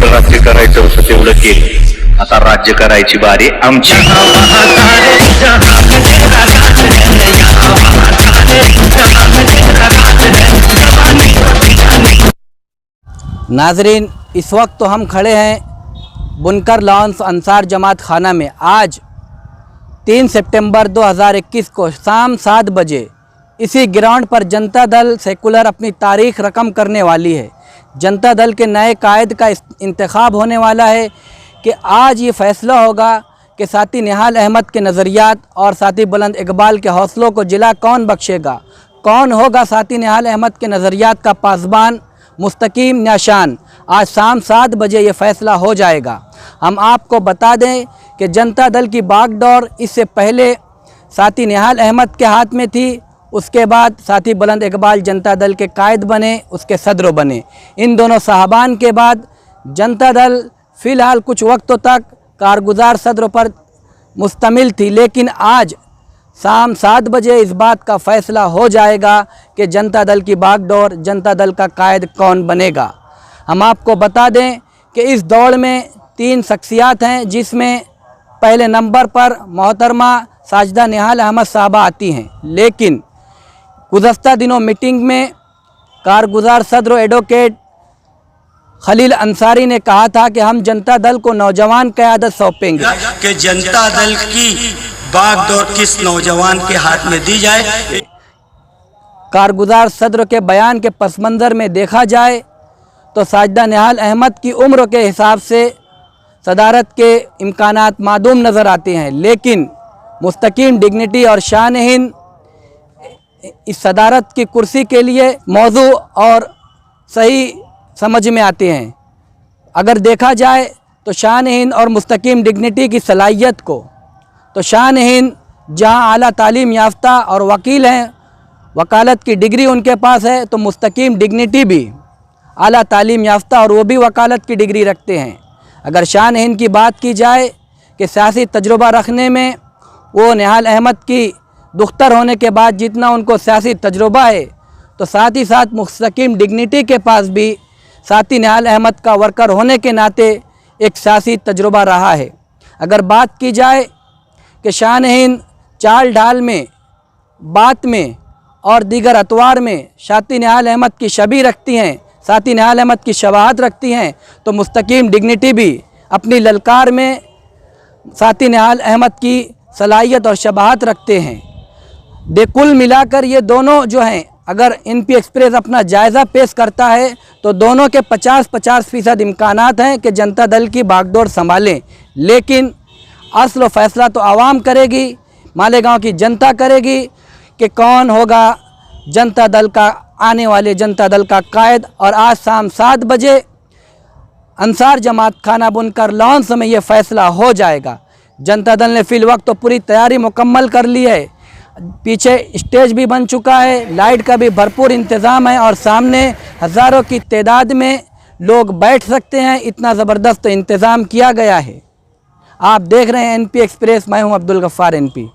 जेवढं राज्य करायचं होतं तेवढं केलं. आता राज्य करायची बारी आमची. नाजरीन, इस वक्त तो हम खड़े हैं बुनकर लॉन्स अंसार जमात खाना में। आज 3 सितंबर 2021 को शाम 7 बजे इसी ग्राउंड पर जनता दल सेकुलर अपनी तारीख रकम करने वाली है। जनता दल के नए कायद का इंतखाब होने वाला है कि आज ये फ़ैसला होगा कि साथी निहाल अहमद के नज़रियात और साथी बुलंद इकबाल के हौसलों को जिला कौन बख्शेगा, कौन होगा साथी निहाल अहमद के नज़रियात का पासबान, मुस्तकीम निशान। आज शाम 7 बजे ये फ़ैसला हो जाएगा। हम आपको बता दें कि जनता दल की बागडोर इससे पहले साथी निहाल अहमद के हाथ में थी, उसके बाद साथी बुलंद इकबाल जनता दल के कायद बने, उसके सदर बने। इन दोनों साहबान के बाद जनता दल फ़िलहाल कुछ वक्तों तक कारगुजार सदर पर मुश्तमिल थी, लेकिन आज शाम 7 बजे इस बात का फ़ैसला हो जाएगा कि जनता दल की बागडोर, जनता दल का कायद कौन बनेगा। हम आपको बता दें कि इस दौड़ में 3 शख्सियात हैं, जिसमें पहले नंबर पर मोहतरमा साजिदा निहाल अहमद साहबा आती हैं। लेकिन गुज़श्ता दिनों मीटिंग में कारगुजार सदर एडवोकेट खलील अंसारी ने कहा था कि हम जनता दल को नौजवान क़यादत सौंपेंगे कि जनता दल की बागडोर किस नौजवान के हाथ में दी जाए। कारगुजार सदर के बयान के पस मंज़र में देखा जाए तो साजिदा निहाल अहमद की उम्र के हिसाब से सदारत के इम्कानात मादूम नज़र आते हैं, लेकिन मुस्तकीम डिग्निटी और शान-ए-हिंद इस सदारत की कुर्सी के लिए मौजू और सही समझ में आते हैं। अगर देखा जाए तो शान-ए-हिंद और मुस्तकीम डिग्निटी की सलाहियत को, तो शान-ए-हिंद जहां आला तालीम याफ्ता और वकील हैं, वकालत की डिग्री उनके पास है, तो मुस्तकीम डिग्निटी भी आला तालीम याफ्ता और वो भी वकालत की डिग्री रखते हैं। अगर शान-ए-हिंद की बात की जाए कि सियासी तजुर्बा रखने में वो निहाल अहमद की दुख्तर होने के बाद जितना उनको सियासी तजुर्बा है, तो साथ ही साथ मुस्तकीम डिग्निटी के पास भी साथी निहाल अहमद का वर्कर होने के नाते एक सियासी तजुर्बा रहा है। अगर बात की जाए कि शान-ए-हिंद चाल ढाल में, बात में और दीगर अतवार में साथी निहाल अहमद की शबीह रखती हैं, साथी निहाल अहमद की शबाहत रखती हैं, तो मुस्तकीम डिग्निटी भी अपनी ललकार में साथी निहाल अहमद की सलाहियत और शबाहत रखते हैं। कुल मिलाकर ये दोनों जो हैं, अगर एनपी एक्सप्रेस अपना जायज़ा पेश करता है तो दोनों के 50-50% इम्कानात हैं कि जनता दल की बागडोर संभालें, लेकिन असल फ़ैसला तो आवाम करेगी, मालेगांव की जनता करेगी कि कौन होगा जनता दल का आने वाले जनता दल का कायद। और आज शाम 7 बजे अंसार जमात खाना बुनकर लॉन्स में ये फ़ैसला हो जाएगा। जनता दल ने फ़िल वक्त तो पूरी तैयारी मुकम्मल कर ली है, पीछे स्टेज भी बन चुका है, लाइट का भी भरपूर इंतज़ाम है और सामने हज़ारों की तादाद में लोग बैठ सकते हैं, इतना ज़बरदस्त इंतज़ाम किया गया है। आप देख रहे हैं एनपी एक्सप्रेस, मैं हूं अब्दुल गफ्फार एनपी।